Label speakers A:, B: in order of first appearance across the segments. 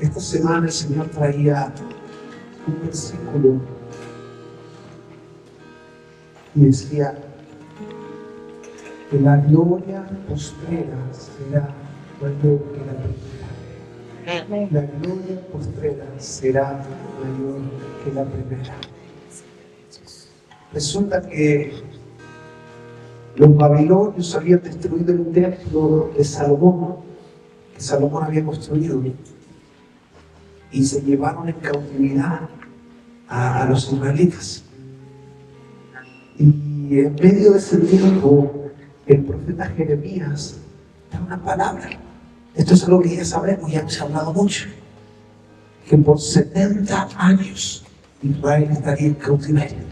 A: Esta semana el Señor traía un versículo y decía que la gloria postrera será mayor que la primera. La gloria postrera será mayor que la primera. Resulta que los babilonios habían destruido el templo de Salomón, que Salomón había construido, y se llevaron en cautividad a los israelitas. Y en medio de ese tiempo, el profeta Jeremías da una palabra. Esto es algo que ya sabemos, ya hemos hablado mucho, que por 70 años Israel estaría en cautiverio.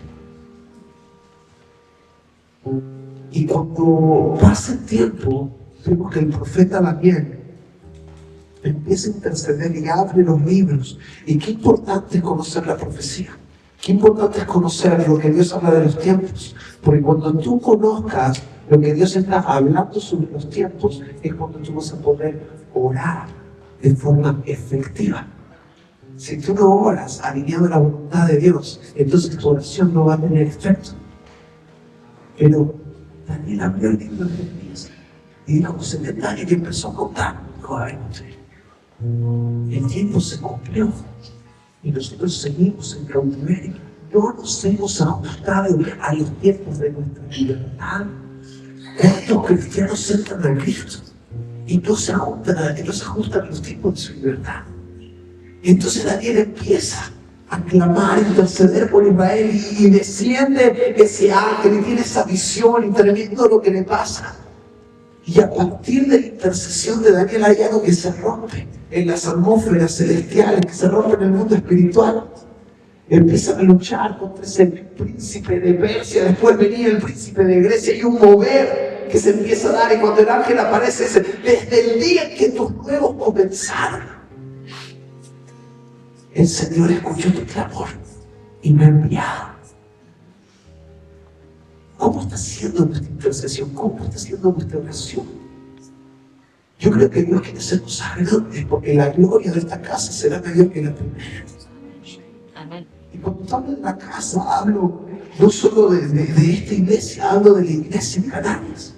A: Y cuando pasa el tiempo, vemos que el profeta Daniel empieza a interceder y abre los libros. Y qué importante es conocer la profecía. Qué importante es conocer lo que Dios habla de los tiempos. Porque cuando tú conozcas lo que Dios está hablando sobre los tiempos, es cuando tú vas a poder orar de forma efectiva. Si tú no oras alineado a la voluntad de Dios, entonces tu oración no va a tener efecto. Pero Daniel abrió el libro de Jeremías y dijo 70 años y empezó a contar. El tiempo se cumplió y nosotros seguimos en cautiverio. No nos hemos ajustado a los tiempos de nuestra libertad. Estos cristianos entran a Cristo y no se ajustan a los tiempos de su libertad. Entonces Daniel empieza a clamar, a interceder por Israel y desciende ese ángel y tiene esa visión y tremendo lo que le pasa. Y a partir de la intercesión de Daniel hay algo que se rompe en las atmósferas celestiales, que se rompe en el mundo espiritual. Empiezan a luchar contra ese príncipe de Persia, después venía el príncipe de Grecia y un mover que se empieza a dar. Y cuando el ángel aparece, dice: desde el día en que tus nuevos comenzaron, el Señor escuchó tu clamor y me ha enviado. ¿Cómo está siendo nuestra intercesión? ¿Cómo está siendo nuestra oración? Yo creo que Dios quiere hacernos grandes, porque la gloria de esta casa será mayor que la primera.
B: Amén.
A: Y cuando hablo de la casa, hablo no solo de esta iglesia, hablo de la iglesia en Canarias.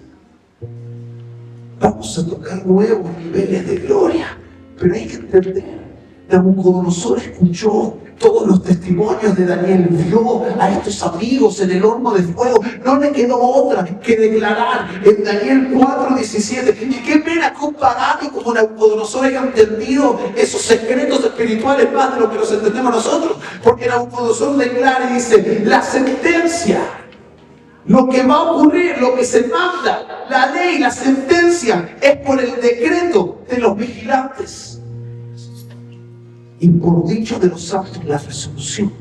A: Vamos a tocar nuevos niveles de gloria, pero hay que entender. Nabucodonosor escuchó todos los testimonios de Daniel, vio a estos amigos en el horno de fuego. No le quedó otra que declarar en Daniel 4:17. Y qué pena que un pagano como Nabucodonosor haya entendido esos secretos espirituales más de lo que los entendemos nosotros. Porque Nabucodonosor declara y dice: la sentencia, lo que va a ocurrir, lo que se manda, la ley, la sentencia, es por el decreto de los vigilantes. Y por dicho de los santos, la resolución.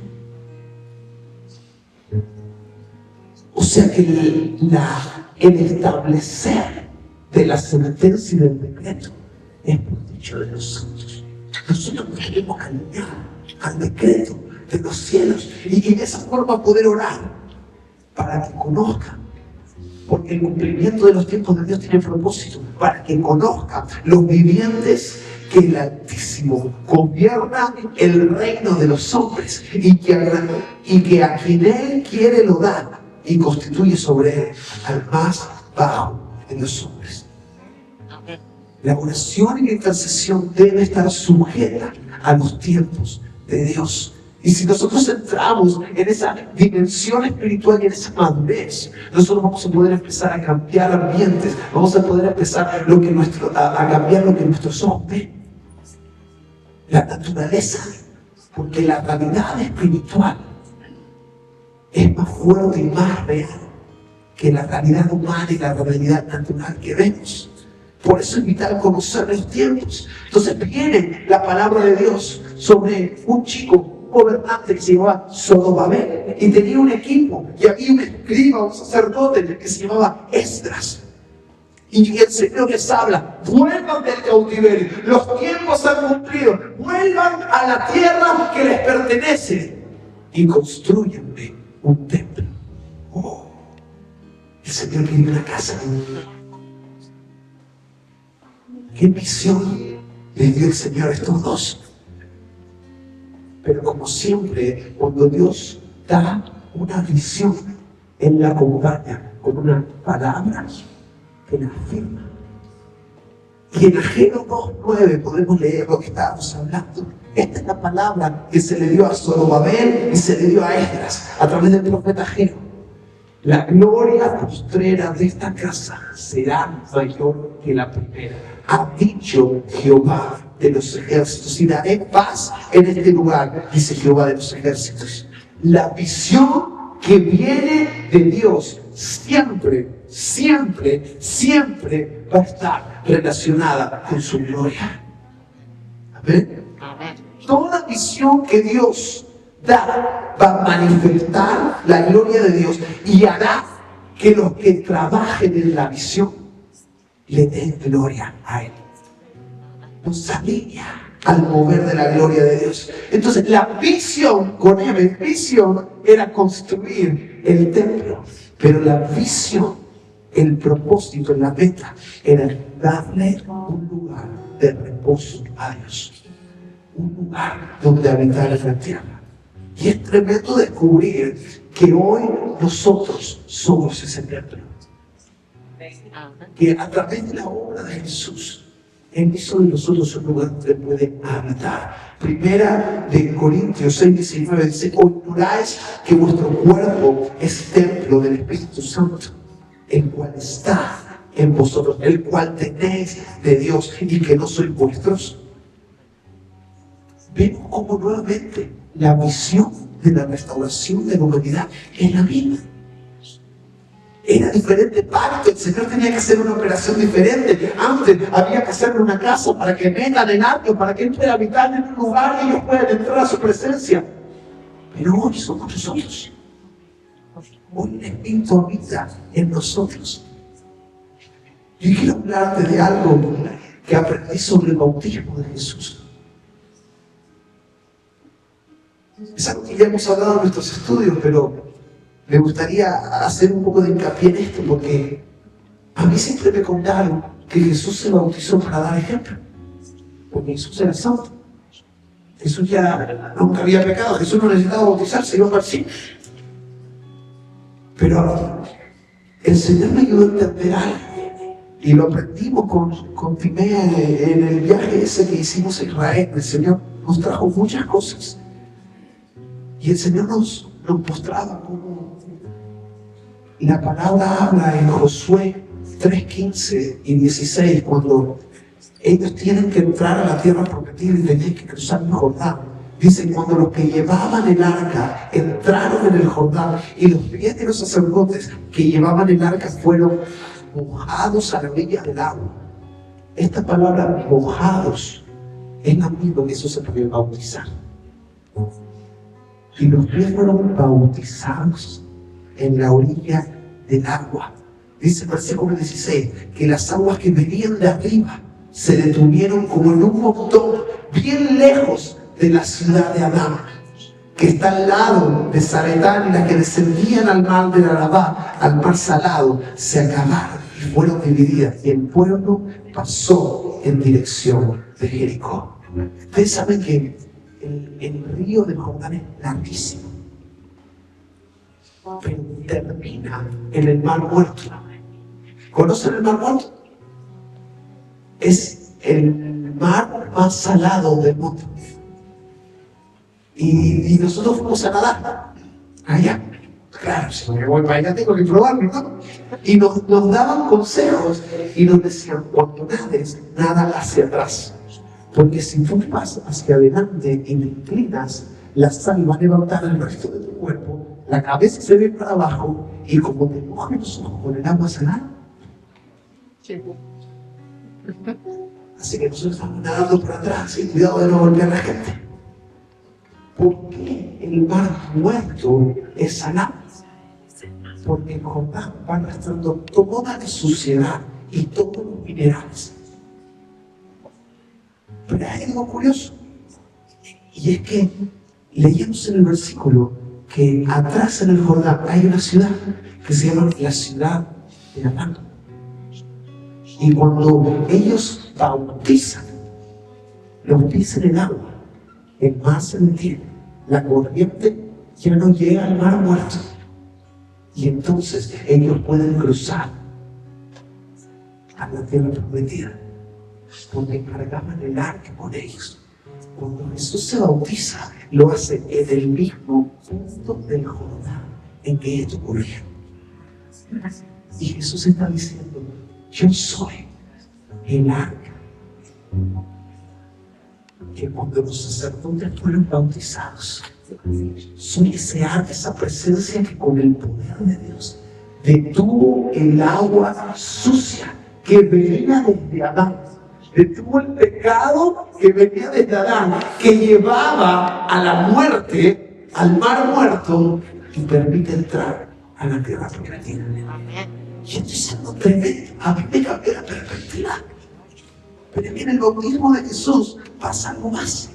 A: O sea que el establecer de la sentencia y del decreto es por dicho de los santos. Nosotros nos queremos alinear al decreto de los cielos y de esa forma poder orar para que conozcan. Porque el cumplimiento de los tiempos de Dios tiene propósito, para que conozcan los vivientes que el Altísimo gobierna el reino de los hombres y que a quien Él quiere lo da y constituye sobre Él al más bajo de los hombres. La oración y la intercesión debe estar sujeta a los tiempos de Dios. Y si nosotros entramos en esa dimensión espiritual y en esa madurez, nosotros vamos a poder empezar a cambiar ambientes, vamos a poder empezar a cambiar lo que nuestros ojos ven. La naturaleza, porque la realidad espiritual es más fuerte y más real que la realidad humana y la realidad natural que vemos. Por eso es vital conocer los tiempos. Entonces viene la palabra de Dios sobre un chico gobernante que se llamaba Zorobabel y tenía un equipo y había un escriba, un sacerdote que se llamaba Esdras. Y el Señor les habla: vuelvan del cautiverio, los tiempos han cumplido, vuelvan a la tierra que les pertenece y construyanme un templo. Oh, el Señor quiere una casa. ¿Qué misión le dio el Señor a estos dos? Pero como siempre, cuando Dios da una visión, Él la acompaña con una palabra que la afirma. Y en Ageo 2:9 podemos leer lo que estábamos hablando. Esta es la palabra que se le dio a Zorobabel y se le dio a Esdras a través del profeta Ageo. La gloria postrera de esta casa será mayor que la primera. Ha dicho Jehová de los ejércitos, y daré paz en este lugar, dice Jehová de los ejércitos. La visión que viene de Dios siempre, siempre, siempre va a estar relacionada con su gloria. Amén. Toda visión que Dios da va a manifestar la gloria de Dios y hará que los que trabajen en la visión le den gloria a Él. Nos alinea al mover de la gloria de Dios. Entonces la visión, con M, visión era construir el templo, pero la visión, el propósito, la meta era darle un lugar de reposo a Dios, un lugar donde habitar en la tierra. Y es tremendo descubrir que hoy nosotros somos ese templo, que a través de la obra de Jesús Él hizo de nosotros un lugar donde puede habitar. Primera de Corintios 6:19 dice: ¿o ignoráis que vuestro cuerpo es templo del Espíritu Santo, el cual está en vosotros, el cual tenéis de Dios, y que no sois vuestros? Vemos como nuevamente la visión de la restauración de la humanidad es la misma. Era diferente pacto, el Señor tenía que hacer una operación diferente. Antes había que hacerle una casa para que metan el arco, para que Él pueda habitar en un lugar y ellos puedan entrar a su presencia. Pero hoy somos nosotros. Hoy el Espíritu habita en nosotros. Yo quiero hablarte de algo que aprendí sobre el bautismo de Jesús. Es algo que ya hemos hablado en nuestros estudios, pero me gustaría hacer un poco de hincapié en esto, porque a mí siempre me contaron que Jesús se bautizó para dar ejemplo, porque Jesús era santo. Jesús ya nunca había pecado, Jesús no necesitaba bautizarse, iba para el cielo. Pero el Señor me ayudó a entender algo, y lo aprendimos con Timea en el viaje ese que hicimos a Israel. El Señor nos trajo muchas cosas, y el Señor nos mostraba cómo la palabra habla en Josué 3:15 y 16, cuando ellos tienen que entrar a la tierra prometida y tenían que cruzar el Jordán. Dicen: cuando los que llevaban el arca entraron en el Jordán, y los pies de los sacerdotes que llevaban el arca fueron mojados a la orilla del agua. Esta palabra mojados es la misma que eso se puede bautizar. Y los pies fueron bautizados en la orilla del agua. Dice el versículo 16 que las aguas que venían de arriba se detuvieron como en un montón bien lejos de la ciudad de Adán, que está al lado de Zaretán, y las que descendían al mar del Arabá, al mar salado, se acabaron y fueron divididas, y el pueblo pasó en dirección de Jericó. Ustedes saben que el río del Jordán es larguísimo, pero termina en el Mar Muerto. ¿Conocen el Mar Muerto? Es el mar más salado del mundo. Y nosotros fuimos a nadar allá. Claro, si me voy para allá tengo que probarlo, ¿no? Y nos daban consejos y nos decían: cuando nades, nada hacia atrás, porque si tú vas hacia adelante y te inclinas, la sal va a levantar el resto de tu cuerpo, la cabeza se ve para abajo, y como te mojas los ojos con el agua salada. Así que nosotros estamos nadando por atrás, y cuidado de no golpear a la gente. ¿Por qué el mar muerto es salado? Porque el Jordán va arrastrando toda la suciedad y todos los minerales. Pero hay algo curioso, y es que leíamos en el versículo que atrás en el Jordán hay una ciudad que se llama la ciudad de Adán. Y cuando ellos bautizan los pies en el agua, el mar se detiene la corriente ya no llega al mar muerto. Y entonces ellos pueden cruzar a la tierra prometida, donde cargaban el arca con ellos. Cuando Jesús se bautiza, lo hace en el mismo punto del Jordán en que esto ocurrió. Y Jesús está diciendo: yo soy el arca. Que cuando los sacerdotes fueron bautizados, soy ese arca, esa presencia que con el poder de Dios detuvo el agua sucia que venía desde Adán, detuvo el pecado que venía desde Adán, que llevaba a la muerte, al mar muerto, y permite entrar a la tierra prometida. Y esto es algo tremendo. A mí me cambió la perspectiva. Pero en el bautismo de Jesús pasa algo más.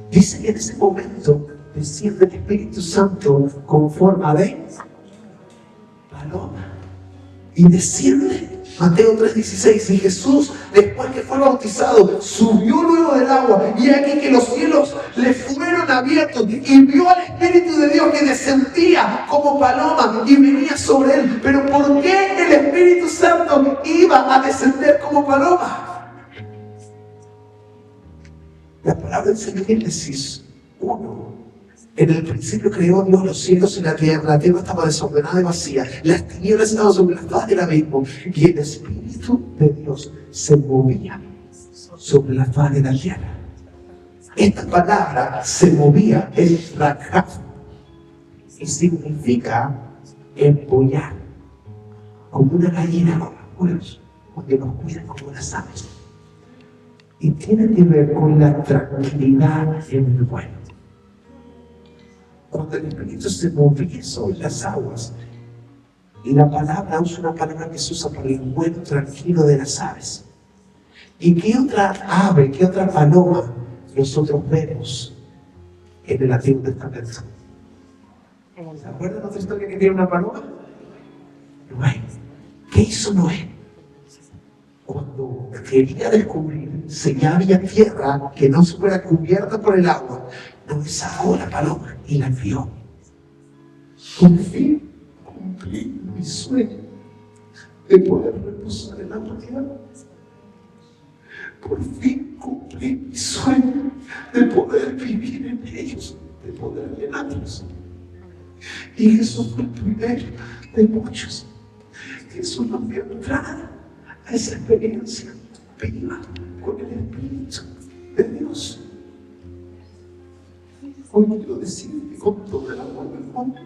A: Dice que en ese momento desciende el Espíritu Santo con forma de paloma. Y desciende. Mateo 3:16. Y Jesús, después que fue bautizado, subió luego del agua. Y aquí que los cielos le fueron abiertos. Y vio al Espíritu de Dios que descendía como paloma y venía sobre él. Pero ¿por qué el Espíritu Santo iba a descender como paloma? La palabra dice en Génesis 1. En el principio creó Dios los cielos y la tierra estaba desordenada y vacía, las tinieblas estaban sobre la faz del abismo, y el Espíritu de Dios se movía sobre la faz de la tierra. Esta palabra se movía, es rakaf, y significa empollar, como una gallina con los huevos, porque nos cuidan como las aves. Y tiene que ver con la tranquilidad en el vuelo. Cuando el Espíritu se movía sobre las aguas, y la palabra usa una palabra que se usa para el vuelo tranquilo de las aves. ¿Y qué otra ave, qué otra paloma nosotros vemos en el Antiguo Testamento? ¿Se acuerdan de otra historia que tiene una paloma? Noé. ¿Qué hizo Noé? Cuando quería descubrir si ya había tierra que no se fuera cubierta por el agua, Noé sacó la paloma y la envió. Por fin cumplí mi sueño de poder reposar en la tierra. Por fin cumplí mi sueño de poder vivir en ellos, de poder llenarlos. Y Jesús fue el primero de muchos. Jesús nos dio entrada a esa experiencia viva con el Espíritu de Dios. Hoy quiero decirte con todo el amor del mundo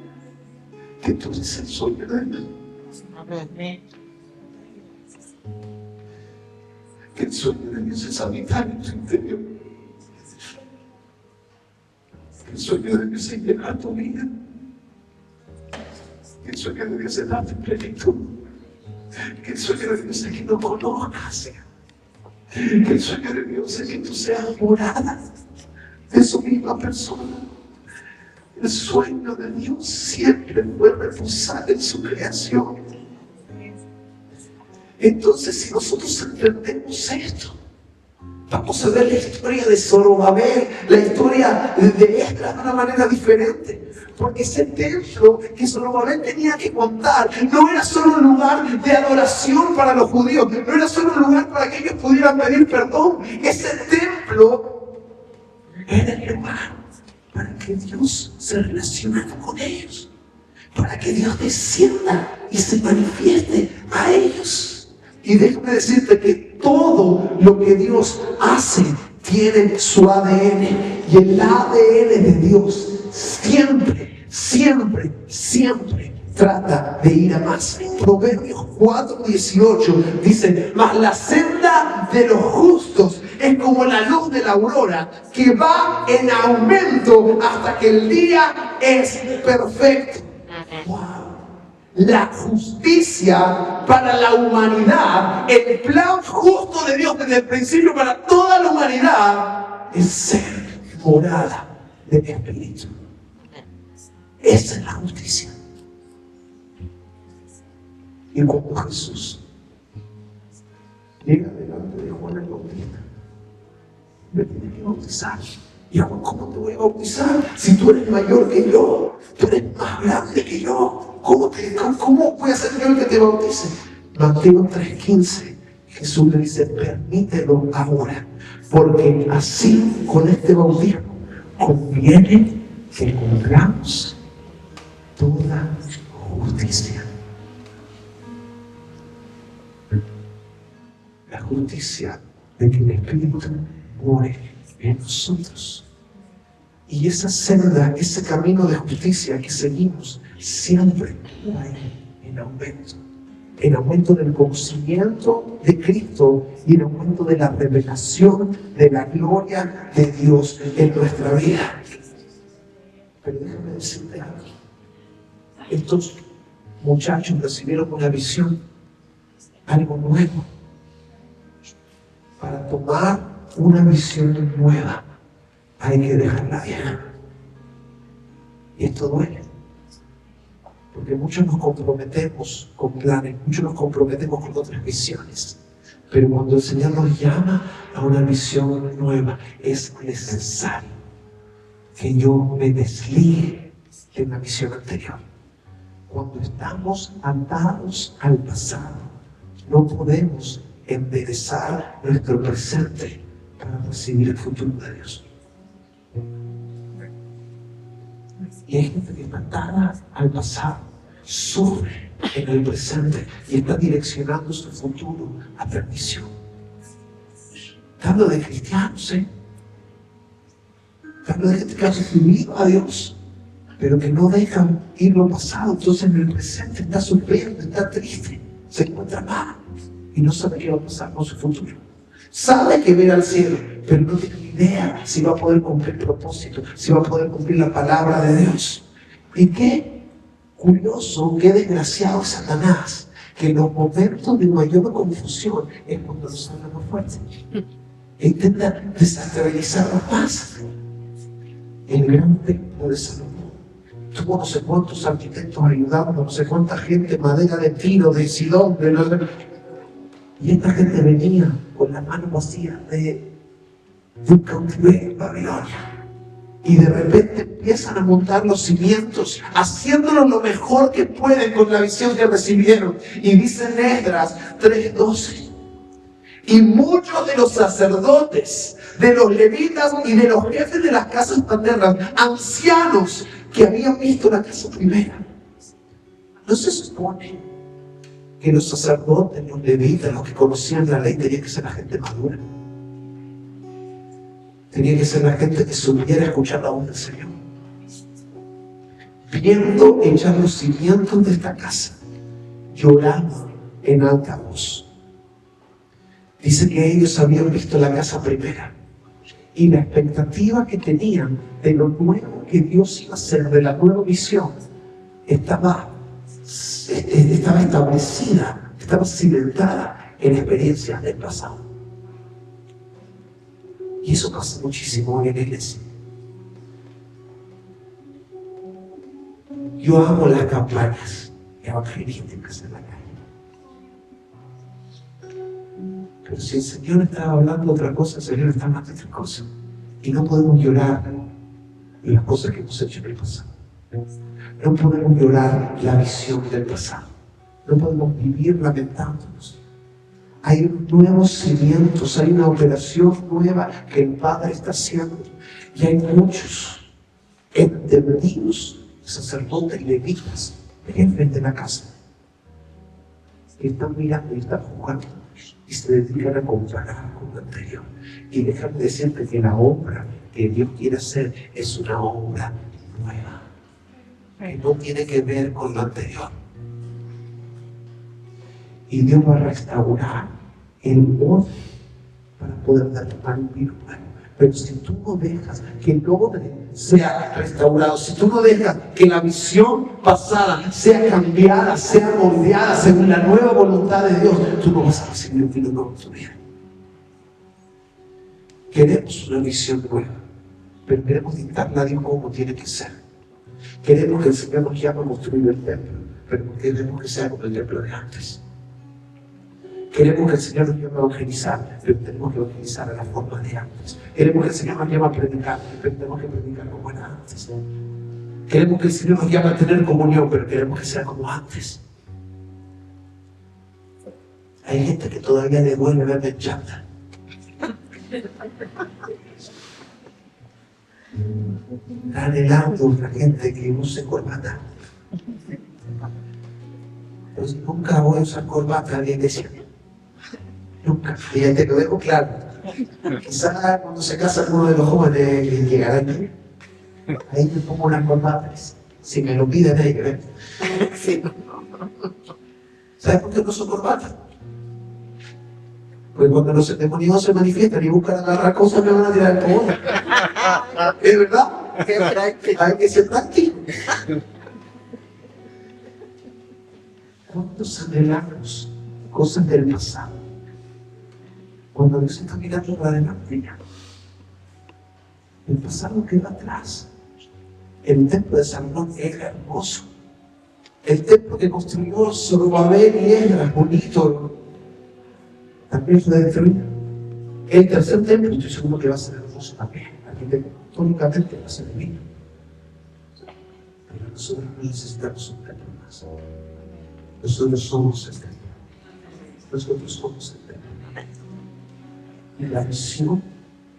A: que tú eres el sueño de Dios. Que el sueño de Dios es habitar en tu interior. Que el sueño de Dios es llenar tu vida. Que el sueño de Dios es darte plenitud. Que el sueño de Dios es que no conozcas. Que el sueño de Dios es que tú seas morada de su misma persona. El sueño de Dios siempre fue reposar en su creación. Entonces, si nosotros entendemos esto, vamos a ver la historia de Zorobabel, la historia de Esdras de una manera diferente. Porque ese templo que Zorobabel tenía que contar no era solo un lugar de adoración para los judíos, no era solo un lugar para que ellos pudieran pedir perdón. Ese templo era el lugar para que Dios se relacionara con ellos, para que Dios descienda y se manifieste a ellos. Y déjame decirte que todo lo que Dios hace tiene su ADN. Y el ADN de Dios siempre, siempre, siempre trata de ir a más. Proverbios 4:18 dice: mas la senda de los justos es como la luz de la aurora, que va en aumento hasta que el día es perfecto. Wow. La justicia para la humanidad, el plan justo de Dios desde el principio para toda la humanidad, es ser morada de mi espíritu. Esa es la justicia. Y cuando Jesús llega delante de Juan el Bautista, me tiene que bautizar. ¿Y cómo te voy a bautizar? Si tú eres mayor que yo, tú eres más grande que yo. ¿Cómo voy a ser yo el que te bautice? Mateo 3:15, Jesús le dice, permítelo ahora, porque así con este bautismo conviene que cumplamos toda justicia. La justicia de que el Espíritu more en nosotros. Y esa senda, ese camino de justicia que seguimos, siempre va en aumento. En aumento del conocimiento de Cristo y en aumento de la revelación de la gloria de Dios en nuestra vida. Pero déjame decirte algo. Estos muchachos recibieron una visión, algo nuevo. Para tomar una visión nueva, hay que dejarla vieja. Y esto duele. Porque muchos nos comprometemos con planes, muchos nos comprometemos con otras visiones. Pero cuando el Señor nos llama a una visión nueva, es necesario que yo me desligue de una visión anterior. Cuando estamos atados al pasado, no podemos enderezar nuestro presente para recibir el futuro de Dios. Y hay gente que está atada al pasado, sufre en el presente y está direccionando su futuro a perdición. Te hablo de cristianos, te hablo de gente que ha sufrido a Dios, pero que no dejan ir lo pasado. Entonces en el presente está sufriendo, está triste, se encuentra mal y no sabe qué va a pasar con su futuro. Sabe que va a ir al cielo, pero no tiene ni idea si va a poder cumplir el propósito, si va a poder cumplir la palabra de Dios. Y qué curioso, qué desgraciado es Satanás, que en los momentos de mayor confusión es cuando nos habla más fuerte e intenta desestabilizarnos más. El gran templo de Salomón tuvo no sé cuántos arquitectos ayudando, no sé cuánta gente, madera de Tiro, de Sidón, y esta gente venía con las manos vacías de un cautiverio en Babilonia. Y de repente empiezan a montar los cimientos, haciéndolo lo mejor que pueden con la visión que recibieron. Y dice en Esdras 3:12. Y muchos de los sacerdotes, de los levitas y de los jefes de las casas paternas, ancianos que habían visto la casa primera. ¿No se supone que los sacerdotes, los levitas, los que conocían la ley, tenían que ser la gente madura? Tenía que ser la gente que supiera escuchar la voz del Señor. Viendo echar los cimientos de esta casa, llorando en alta voz. Dice que ellos habían visto la casa primera y la expectativa que tenían de lo nuevo que Dios iba a hacer, de la nueva visión, estaba establecida, estaba cimentada en experiencias del pasado. Y eso pasa muchísimo en la iglesia. Yo amo las campañas evangelísticas en la calle. Pero si el Señor estaba hablando otra cosa, el Señor está hablando otra cosa. Y no podemos llorar las cosas que hemos hecho en el pasado. No podemos llorar la visión del pasado. No podemos vivir lamentándonos. Hay nuevos cimientos, hay una operación nueva que el Padre está haciendo. Y hay muchos entendidos, sacerdotes y levitas, jefes de la casa, que están mirando y están jugando y se dedican a comparar con lo anterior. Y déjame decirte que la obra que Dios quiere hacer es una obra nueva, que no tiene que ver con lo anterior. Y Dios va a restaurar el orden para poder derramar un vino nuevo. Pero si tú no dejas que el orden sea restaurado, si tú no dejas que la visión pasada sea cambiada, sea moldeada según la nueva voluntad de Dios, tú no vas a recibir un vino nuevo en tu vida. Queremos una visión nueva, pero queremos dictarle a Dios cómo tiene que ser. Queremos que el Señor nos llame a construir el templo, pero queremos que sea como el templo de antes. Queremos que el Señor nos llame a evangelizar, pero tenemos que evangelizar a la forma de antes. Queremos que el Señor nos llame a predicar, pero tenemos que predicar como era antes. Queremos que el Señor nos llame a tener comunión, pero queremos que sea como antes. Hay gente que todavía le duele verme en chanta. Está anhelando una gente que use corbata. Pues nunca voy a usar corbata en la iglesia. Nunca. Y ya te lo dejo claro. Quizás cuando se casa uno de los jóvenes que llegará aquí, ahí me pongo unas corbatas. Si me lo piden ahí, ¿ves? Sí. ¿Sabes por qué no uso corbata? Porque cuando los endemoniados se manifiestan y buscan agarrar cosas, me van a tirar el poder. ¿Es verdad? Hay que ser práctico. ¿Cuántos anhelamos cosas del pasado? Cuando Dios está mirando para adelante, el pasado queda atrás. El templo de Salomón era hermoso. El templo que construyó Zorobabel y Esdras, bonito, también fue destruido. El tercer templo, estoy seguro que va a ser hermoso también. Arquitectónicamente va a ser divino. Pero nosotros no necesitamos un templo más. Nosotros somos el templo. Nosotros somos el templo. Y la visión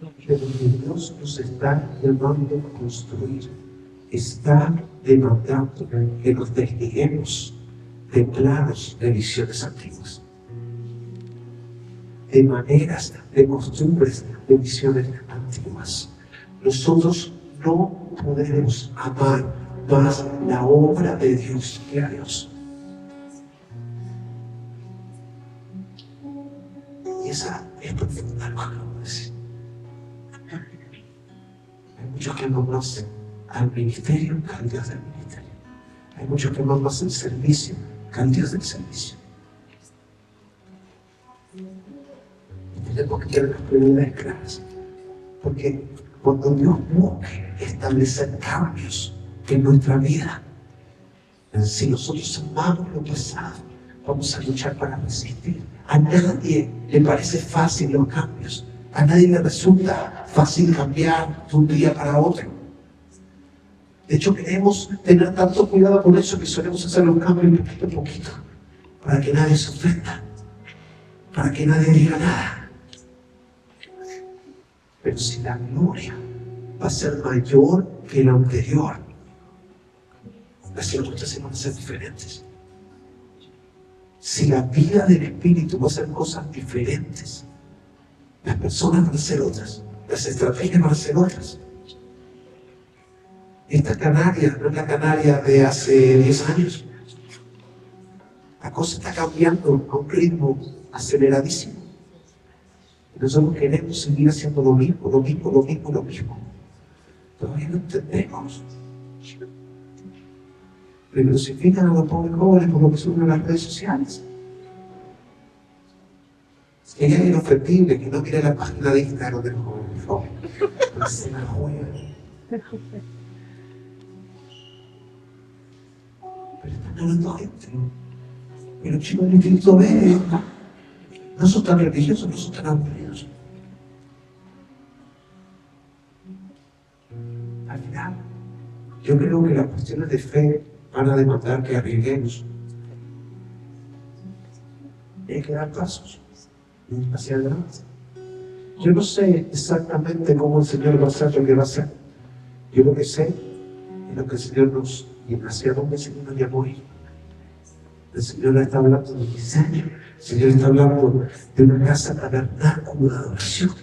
A: de lo que Dios nos está llamando a construir está demandando que nos desliguemos de planos de visiones antiguas, de maneras, de costumbres, de visiones antiguas. Nosotros no podemos amar más la obra de Dios que a Dios. Y esa es profunda lo que acabo de decir. Hay muchos que no conocen al ministerio que al Dios del ministerio. Hay muchos que no conocen el servicio que al Dios del servicio. Y tenemos que tener las prioridades claras. Porque cuando Dios busque establecer cambios en nuestra vida, si nosotros amamos lo pasado, vamos a luchar para resistir. A nadie le parece fácil los cambios. A nadie le resulta fácil cambiar de un día para otro. De hecho, queremos tener tanto cuidado con eso que solemos hacer los cambios poquito a poquito, para que nadie se ofenda, para que nadie diga nada. Pero si la gloria va a ser mayor que la anterior, las circunstancias van a ser diferentes. Si la vida del Espíritu va a hacer cosas diferentes, las personas van a ser otras, las estrategias van a ser otras. Esta Canaria no es la Canaria de hace 10 años. La cosa está cambiando a un ritmo aceleradísimo. Y nosotros queremos seguir haciendo lo mismo. Todavía no entendemos. Le crucifican a los pobres jóvenes por lo que suben a las redes sociales. Si hay alguien ofendible que no mire la página de Instagram de los jóvenes, pues se la juega. Pero están hablando gente. Y los chicos del Instituto B no son tan religiosos, no son tan aburridos. Al final, yo creo que las cuestiones de fe van a demandar que arriesguemos. Y hay que dar pasos hacia adelante. Yo no sé exactamente cómo el Señor va a hacer lo que va a hacer. Yo lo que sé es lo que el Señor nos, y hacia dónde el Señor nos llamó a ir. El Señor está hablando de diseño. El Señor está hablando de una casa tabernáculo de adoración.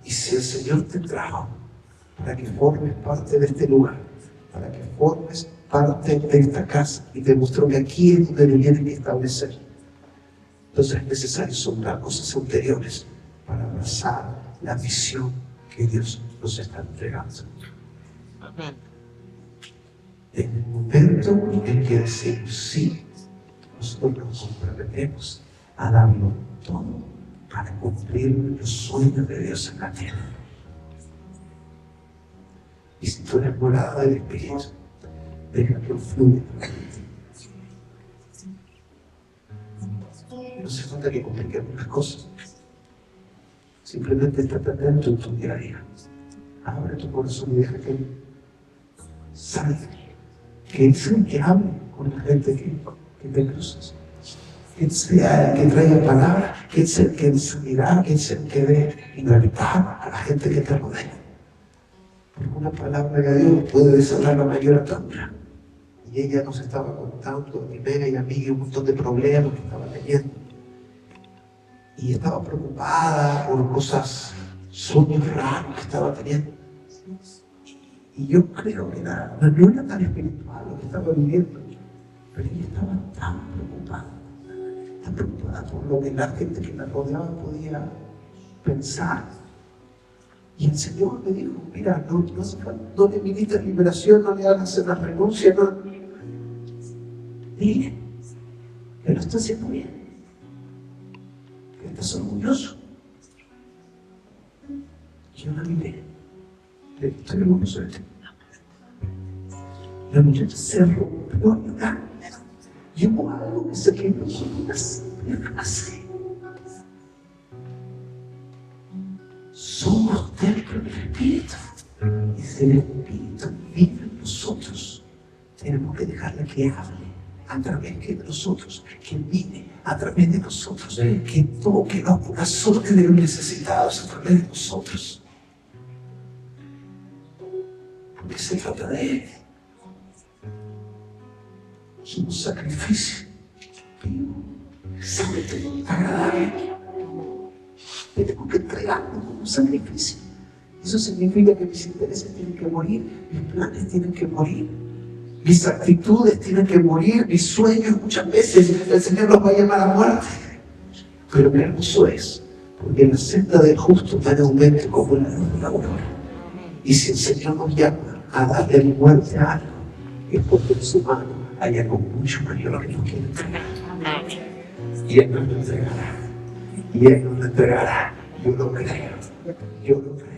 A: Y si el Señor te trajo para que formes parte de este lugar, para que formes parte de esta casa, y te mostró que aquí es donde me tienen que establecer, entonces es necesario sombrar cosas anteriores para abrazar la visión que Dios nos está entregando. Amén. En el momento en que decimos sí, nosotros nos comprometemos a darlo todo para cumplir los sueños de Dios en la tierra. Y si tú eres morada del Espíritu, deja que fluya. hace falta que compliquemos las cosas. Simplemente estate atento en tu día a día. Abre tu corazón y deja que Él salga. Que Él sea el que hable con la gente que te cruzas. Que Él sea el que traiga palabras. Que Él sea el que enseñará. Que Él sea el que dé libertad a la gente que te rodea. Porque una palabra de Dios puede desatar la mayor atadura. Y ella nos estaba contando, mi amiga y amiga, un montón de problemas que estaba teniendo. Y estaba preocupada por cosas, sueños raros que estaba teniendo. Y yo creo que no era tan espiritual lo que estaba viviendo, pero ella estaba tan preocupada por lo que la gente que la rodeaba podía pensar. Y el Señor me dijo, mira, no le milites liberación, no le hagas la renuncia, no. Dile que lo está haciendo bien, que estás orgulloso. Yo la miré, le dije, estoy orgulloso de ti. La muchacha se rompió a llorar. Y hubo algo que se quedó así. Somos templo del Espíritu. Y si el Espíritu vive en nosotros, tenemos que dejarle que hable a través de nosotros, que vive a través de nosotros, que toque los corazones de los necesitados a través de nosotros. Porque se trata de Él. Es un sacrificio vivo, santo, agradable. Tenemos que entregarlo como un sacrificio. Eso significa que mis intereses tienen que morir, mis planes tienen que morir, mis actitudes tienen que morir, mis sueños muchas veces el Señor los va a llamar a muerte. Pero qué hermoso es, porque la senda del justo va en aumento como la luz de la aurora. Y si el Señor nos llama a darle muerte a algo, es porque en su mano hay algo mucho mayor que nos quiere entregar. Y Él nos lo entregará. Y Él nos lo entregará. Yo lo creo. Yo lo creo.